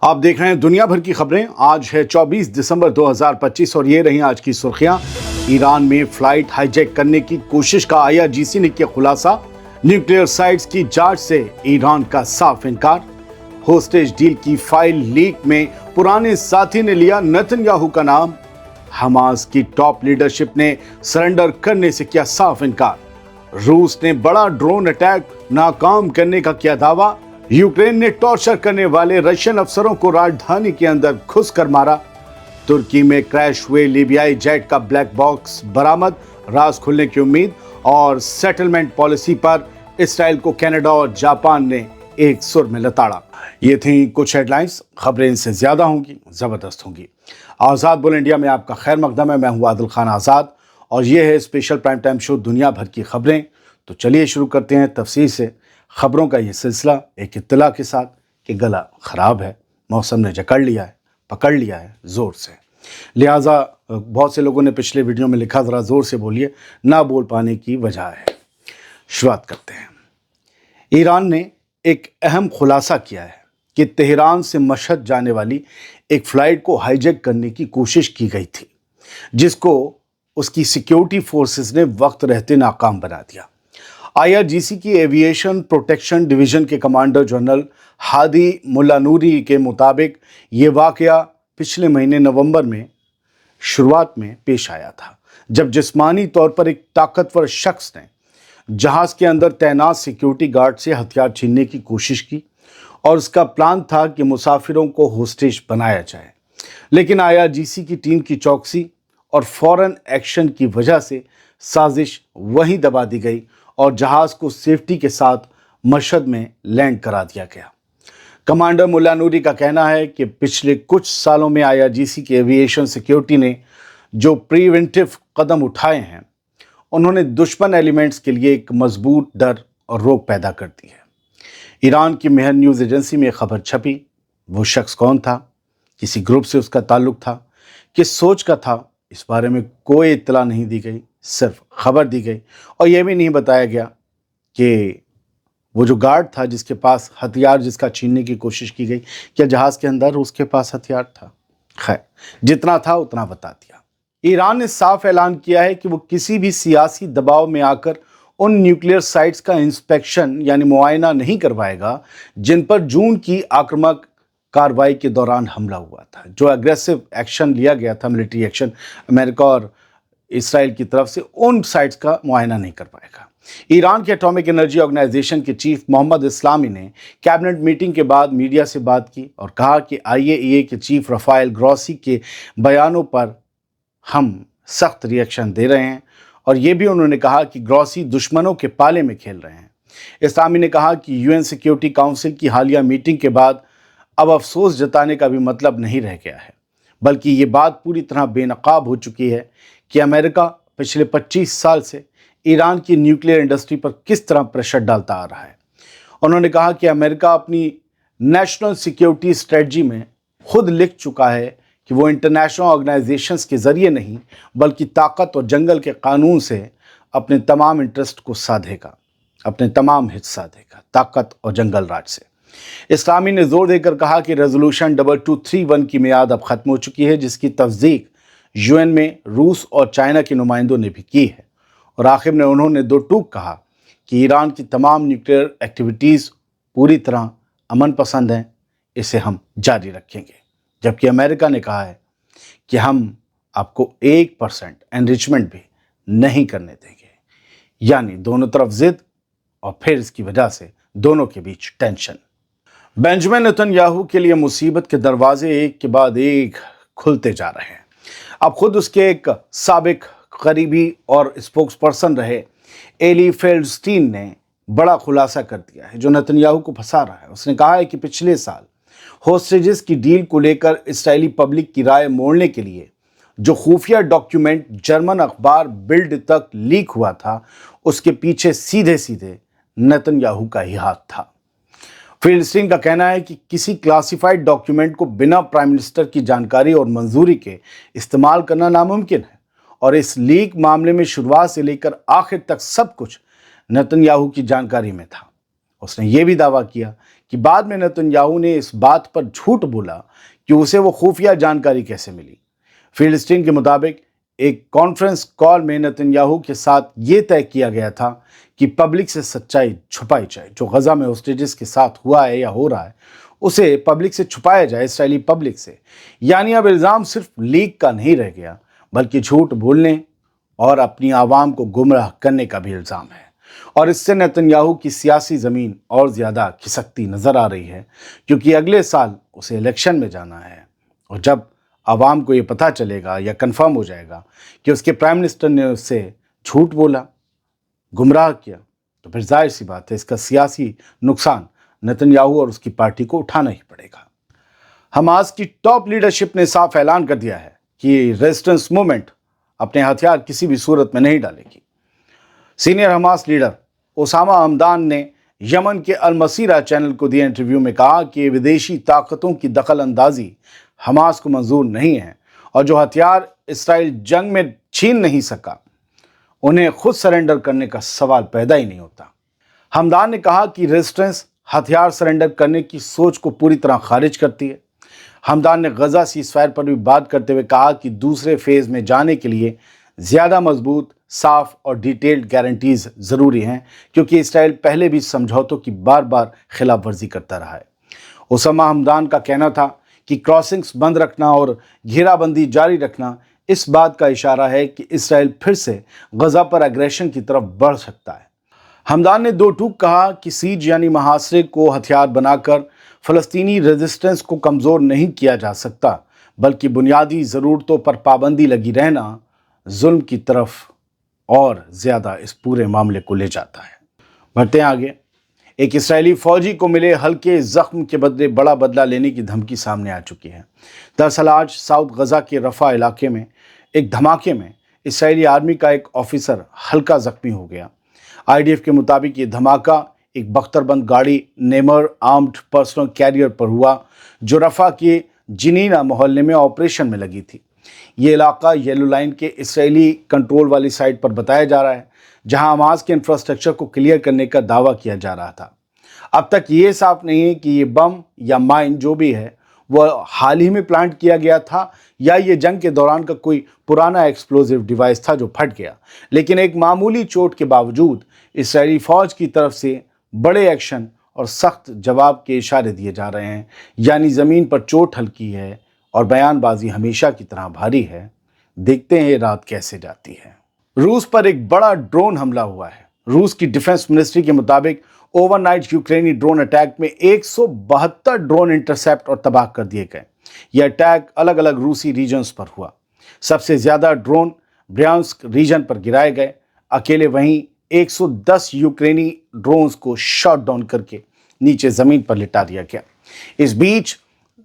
آپ دیکھ رہے ہیں دنیا بھر کی خبریں۔ آج ہے 24 دسمبر 2025 اور یہ رہی آج کی سرخیاں۔ ایران میں فلائٹ ہائی جیک کرنے کی کوشش کا IRGC نے کیا خلاصہ۔ نیوکلیئر سائٹس کی جانچ سے ایران کا صاف انکار۔ ہوسٹیج ڈیل کی فائل لیک میں پرانے ساتھی نے لیا نیتن یاہو کا نام۔ حماس کی ٹاپ لیڈرشپ نے سرنڈر کرنے سے کیا صاف انکار۔ روس نے بڑا ڈرون اٹیک ناکام کرنے کا کیا دعویٰ۔ یوکرین نے ٹارچر کرنے والے رشین افسروں کو راجدھانی کے اندر گھس کر مارا۔ ترکی میں کریش ہوئے لیبیائی جیٹ کا بلیک باکس برآمد، راز کھلنے کی امید۔ اور سیٹلمنٹ پالیسی پر اسرائیل کو کینیڈا اور جاپان نے ایک سر میں لتاڑا۔ یہ تھیں کچھ ہیڈ لائنز۔ خبریں ان سے زیادہ ہوں گی، زبردست ہوں گی۔ آزاد بول انڈیا میں آپ کا خیر مقدم ہے۔ میں ہوں عادل خان آزاد اور یہ ہے اسپیشل پرائم ٹائم شو دنیا بھر کی خبریں۔ تو چلیے شروع کرتے ہیں تفصیل سے خبروں کا یہ سلسلہ، ایک اطلاع کے ساتھ کہ گلا خراب ہے، موسم نے جکڑ لیا ہے، پکڑ لیا ہے زور سے، لہٰذا بہت سے لوگوں نے پچھلے ویڈیو میں لکھا ذرا زور سے بولیے، نہ بول پانے کی وجہ ہے۔ شروعات کرتے ہیں۔ ایران نے ایک اہم خلاصہ کیا ہے کہ تہران سے مشہد جانے والی ایک فلائٹ کو ہائی جیک کرنے کی کوشش کی گئی تھی، جس کو اس کی سیکیورٹی فورسز نے وقت رہتے ناکام بنا دیا۔ IRGC کی ایویشن پروٹیکشن ڈویژن کے کمانڈر جنرل ہادی ملانوری کے مطابق یہ واقعہ پچھلے مہینے نومبر میں شروعات میں پیش آیا تھا، جب جسمانی طور پر ایک طاقتور شخص نے جہاز کے اندر تعینات سیکیورٹی گارڈ سے ہتھیار چھیننے کی کوشش کی اور اس کا پلان تھا کہ مسافروں کو ہوسٹیج بنایا جائے، لیکن IRGC کی ٹیم کی چوکسی اور فوراً ایکشن کی وجہ سے سازش وہیں دبا دی گئی اور جہاز کو سیفٹی کے ساتھ مشہد میں لینڈ کرا دیا گیا۔ کمانڈر ملانوری کا کہنا ہے کہ پچھلے کچھ سالوں میں IRGC کی ایویشن سیکیورٹی نے جو پریونٹیو قدم اٹھائے ہیں، انہوں نے دشمن ایلیمنٹس کے لیے ایک مضبوط ڈر اور روک پیدا کر دی ہے۔ ایران کی مہر نیوز ایجنسی میں خبر چھپی، وہ شخص کون تھا، کسی گروپ سے اس کا تعلق تھا، کس سوچ کا تھا، اس بارے میں کوئی اطلاع نہیں دی گئی، صرف خبر دی گئی اور یہ بھی نہیں بتایا گیا کہ وہ جو گارڈ تھا جس کے پاس ہتھیار جس کا چھیننے کی کوشش کی گئی، کیا جہاز کے اندر اس کے پاس ہتھیار تھا۔ خیر، جتنا تھا اتنا بتا دیا۔ ایران نے صاف اعلان کیا ہے کہ وہ کسی بھی سیاسی دباؤ میں آ کر ان نیوکلیئر سائٹس کا انسپیکشن یعنی معائنہ نہیں کروائے گا جن پر جون کی آکرمک کارروائی کے دوران حملہ ہوا تھا، جو اگریسو ایکشن لیا گیا تھا، ملٹری ایکشن امریکہ اور اسرائیل کی طرف سے، ان سائٹس کا معائنہ نہیں کر پائے گا۔ ایران کے اٹامک انرجی آرگنائزیشن کے چیف محمد اسلامی نے کیبنٹ میٹنگ کے بعد میڈیا سے بات کی اور کہا کہ IAEA کے چیف رافائل گروسی کے بیانوں پر ہم سخت ری ایکشن دے رہے ہیں، اور یہ بھی انہوں نے کہا کہ گروسی دشمنوں کے پالے میں کھیل رہے ہیں۔ اسلامی نے کہا کہ UN سیکیورٹی کاؤنسل کی حالیہ میٹنگ کے بعد اب افسوس جتانے کا بھی مطلب نہیں رہ گیا ہے، بلکہ یہ بات پوری طرح بے نقاب ہو چکی ہے کہ امریکہ پچھلے 25 سال سے ایران کی نیوکلیئر انڈسٹری پر کس طرح پریشر ڈالتا آ رہا ہے۔ انہوں نے کہا کہ امریکہ اپنی نیشنل سیکیورٹی اسٹریٹجی میں خود لکھ چکا ہے کہ وہ انٹرنیشنل آرگنائزیشنز کے ذریعے نہیں بلکہ طاقت اور جنگل کے قانون سے اپنے تمام انٹرسٹ کو سادھے گا، اپنے تمام حصہ سادھے گا، طاقت اور جنگل راج سے۔ اسلامی نے زور دے کر کہا کہ ریزولوشن 2231 کی میعاد اب ختم ہو چکی ہے، جس کی تصدیق UN میں روس اور چائنا کے نمائندوں نے بھی کی ہے، اور آخر میں انہوں نے دو ٹوک کہا کہ ایران کی تمام نیوکلیئر ایکٹیویٹیز پوری طرح امن پسند ہیں، اسے ہم جاری رکھیں گے، جبکہ امریکہ نے کہا ہے کہ ہم آپ کو 1% انریچمنٹ بھی نہیں کرنے دیں گے۔ یعنی دونوں طرف ضد اور پھر اس کی وجہ سے دونوں کے بیچ ٹینشن۔ بنجمن نیتن یاہو کے لیے مصیبت کے دروازے ایک کے بعد ایک کھلتے جا رہے ہیں۔ اب خود اس کے ایک سابق قریبی اور اسپوکس پرسن رہے ایلی فیلڈسٹین نے بڑا خلاصہ کر دیا ہے جو نیتن یاہو کو پھنسا رہا ہے۔ اس نے کہا ہے کہ پچھلے سال ہوسٹیجز کی ڈیل کو لے کر اسرائیلی پبلک کی رائے موڑنے کے لیے جو خفیہ ڈاکیومنٹ جرمن اخبار بلڈ تک لیک ہوا تھا، اس کے پیچھے سیدھے نیتن یاہو کا ہی ہاتھ تھا۔ فیلڈسٹین کا کہنا ہے کہ کسی کلاسیفائڈ ڈاکیومنٹ کو بنا پرائم منسٹر کی جانکاری اور منظوری کے استعمال کرنا ناممکن ہے، اور اس لیک معاملے میں شروعات سے لے کر آخر تک سب کچھ نیتن یاہو کی جانکاری میں تھا۔ اس نے یہ بھی دعویٰ کیا کہ بعد میں نتنیاہو نے اس بات پر جھوٹ بولا کہ اسے وہ خفیہ جانکاری کیسے ملی۔ فلسطین کے مطابق ایک کانفرنس کال میں نتنیاہو کے ساتھ یہ طے کیا گیا تھا کہ پبلک سے سچائی چھپائی جائے۔ جو غزہ میں ہوسٹیجز کے ساتھ ہوا ہے یا ہو رہا ہے اسے پبلک سے چھپایا جائے، اسرائیلی پبلک سے۔ یعنی اب الزام صرف لیک کا نہیں رہ گیا بلکہ جھوٹ بولنے اور اپنی عوام کو گمراہ کرنے کا بھی الزام ہے، اور اس سے نتنیاہو کی سیاسی زمین اور زیادہ کھسکتی نظر آ رہی ہے، کیونکہ اگلے سال اسے الیکشن میں جانا ہے، اور جب عوام کو یہ پتہ چلے گا یا کنفرم ہو جائے گا کہ اس کے پرائم منسٹر نے اس سے جھوٹ بولا، گمراہ کیا، تو پھر ظاہر سی بات ہے اس کا سیاسی نقصان نتنیاہو اور اس کی پارٹی کو اٹھانا ہی پڑے گا۔ حماس کی ٹاپ لیڈرشپ نے صاف اعلان کر دیا ہے کہ ریزسٹنس موومنٹ اپنے ہتھیار کسی بھی صورت میں نہیں ڈالے گی۔ سینئر حماس لیڈر اسامہ حمدان نے یمن کے المسیرہ چینل کو دیے انٹرویو میں کہا کہ ودیشی طاقتوں کی دخل اندازی حماس کو منظور نہیں ہے، اور جو ہتھیار اسرائیل جنگ میں چھین نہیں سکا انہیں خود سرنڈر کرنے کا سوال پیدا ہی نہیں ہوتا۔ حمدان نے کہا کہ ریزسٹنس ہتھیار سرنڈر کرنے کی سوچ کو پوری طرح خارج کرتی ہے۔ حمدان نے غزہ سیز فائر پر بھی بات کرتے ہوئے کہا کہ دوسرے فیز میں جانے کے لیے زیادہ مضبوط، صاف اور ڈیٹیلڈ گارنٹیز ضروری ہیں، کیونکہ اسرائیل پہلے بھی سمجھوتوں کی بار بار خلاف ورزی کرتا رہا ہے۔ اسامہ حمدان کا کہنا تھا کہ کراسنگز بند رکھنا اور گھیرا بندی جاری رکھنا اس بات کا اشارہ ہے کہ اسرائیل پھر سے غزہ پر اگریشن کی طرف بڑھ سکتا ہے۔ حمدان نے دو ٹوک کہا کہ سیج یعنی محاصرے کو ہتھیار بنا کر فلسطینی ریزسٹنس کو کمزور نہیں کیا جا سکتا، بلکہ بنیادی ضرورتوں پر پابندی لگی رہنا ظلم کی طرف اور زیادہ اس پورے معاملے کو لے جاتا ہے۔ بڑھتے ہیں آگے۔ ایک اسرائیلی فوجی کو ملے ہلکے زخم کے بدلے بڑا بدلہ لینے کی دھمکی سامنے آ چکی ہے۔ دراصل آج ساؤتھ غزہ کے رفح علاقے میں ایک دھماکے میں اسرائیلی آرمی کا ایک آفیسر ہلکا زخمی ہو گیا۔ IDF کے مطابق یہ دھماکہ ایک بختر بند گاڑی نیمر آرمڈ پرسنل کیریئر پر ہوا جو رفح کے جنینہ محلے میں آپریشن میں لگی تھی۔ یہ علاقہ یلو لائن کے اسرائیلی کنٹرول والی سائٹ پر بتایا جا رہا ہے، جہاں حماس کے انفراسٹرکچر کو کلیئر کرنے کا دعویٰ کیا جا رہا تھا۔ اب تک یہ صاف نہیں ہے کہ یہ بم یا مائن جو بھی ہے وہ حال ہی میں پلانٹ کیا گیا تھا یا یہ جنگ کے دوران کا کوئی پرانا ایکسپلوزیو ڈیوائس تھا جو پھٹ گیا، لیکن ایک معمولی چوٹ کے باوجود اسرائیلی فوج کی طرف سے بڑے ایکشن اور سخت جواب کے اشارے دیے جا رہے ہیں، یعنی زمین پر چوٹ ہلکی ہے اور بیان بازی ہمیشہ کی طرح بھاری ہے۔ دیکھتے ہیں یہ رات کیسے جاتی ہے۔ روس پر ایک بڑا ڈرون حملہ ہوا ہے۔ روس کی ڈیفنس منسٹری کے مطابق اوور نائٹ یوکرینی ڈرون اٹیک میں 172 ڈرون انٹرسیپٹ اور تباہ کر دیے گئے۔ یہ اٹیک الگ الگ روسی ریجنز پر ہوا۔ سب سے زیادہ ڈرون بریانسک ریجن پر گرائے گئے، اکیلے وہیں 110 یوکرینی ڈرونز کو شاٹ ڈاؤن کر کے نیچے زمین پر لٹا دیا گیا۔ اس بیچ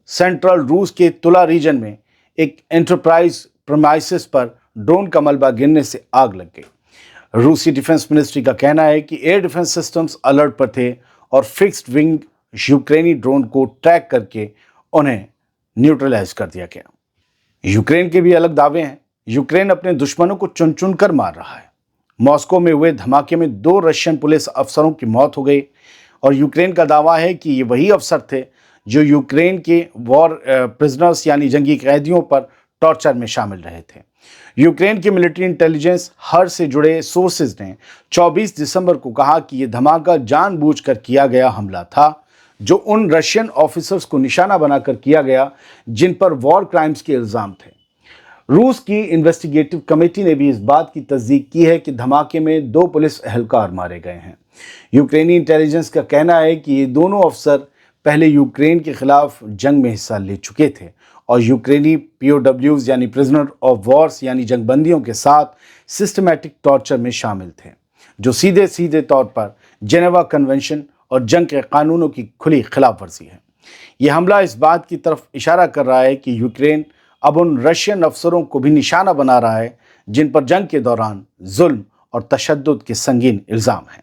سینٹرل روس کے تلا ریجن میں ایک انٹرپرائز پرمائسس پر ڈرون کا ملبہ گرنے سے آگ لگ گئی۔ روسی ڈیفنس منسٹری کا کہنا ہے کہ ایئر ڈیفنس سسٹمز الرٹ پر تھے اور فکسڈ ونگ یوکرینی ڈرون کو ٹریک کر کے انہیں نیوٹرلائز کر دیا گیا۔ یوکرین کے بھی الگ دعوے ہیں۔ یوکرین اپنے دشمنوں کو چن چن کر مار رہا ہے۔ ماسکو میں ہوئے دھماکے میں 2 رشین پولیس افسروں کی موت ہو گئی، اور یوکرین کا دعویٰ ہے کہ یہ وہی افسر تھے جو یوکرین کے وار پرزنرز یعنی جنگی قیدیوں پر ٹارچر میں شامل رہے تھے۔ یوکرین کی ملٹری انٹیلیجنس ہر سے جڑے سورسز نے 24 دسمبر کو کہا کہ یہ دھماکہ جان بوجھ کر کیا گیا حملہ تھا، جو ان رشین آفیسرز کو نشانہ بنا کر کیا گیا جن پر وار کرائمز کے الزام تھے۔ روس کی انویسٹیگیٹو کمیٹی نے بھی اس بات کی تصدیق کی ہے کہ دھماکے میں 2 پولیس اہلکار مارے گئے ہیں۔ یوکرینی انٹیلیجنس کا کہنا ہے کہ یہ دونوں افسر پہلے یوکرین کے خلاف جنگ میں حصہ لے چکے تھے اور یوکرینی POWs یعنی پرزنر آف وارز یعنی جنگ بندیوں کے ساتھ سسٹمیٹک ٹارچر میں شامل تھے، جو سیدھے طور پر جنیوا کنونشن اور جنگ کے قانونوں کی کھلی خلاف ورزی ہے۔ یہ حملہ اس بات کی طرف اشارہ کر رہا ہے کہ یوکرین اب ان رشین افسروں کو بھی نشانہ بنا رہا ہے جن پر جنگ کے دوران ظلم اور تشدد کے سنگین الزام ہیں۔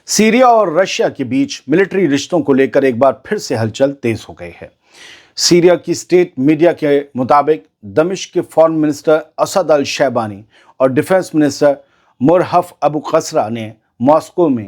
سیریا اور رشیا کے بیچ ملٹری رشتوں کو لے کر ایک بار پھر سے ہلچل تیز ہو گئی ہے۔ سیریا کی اسٹیٹ میڈیا کے مطابق دمشق کے فارن منسٹر اسد الشیبانی اور ڈیفنس منسٹر مرہف ابو قصرہ نے ماسکو میں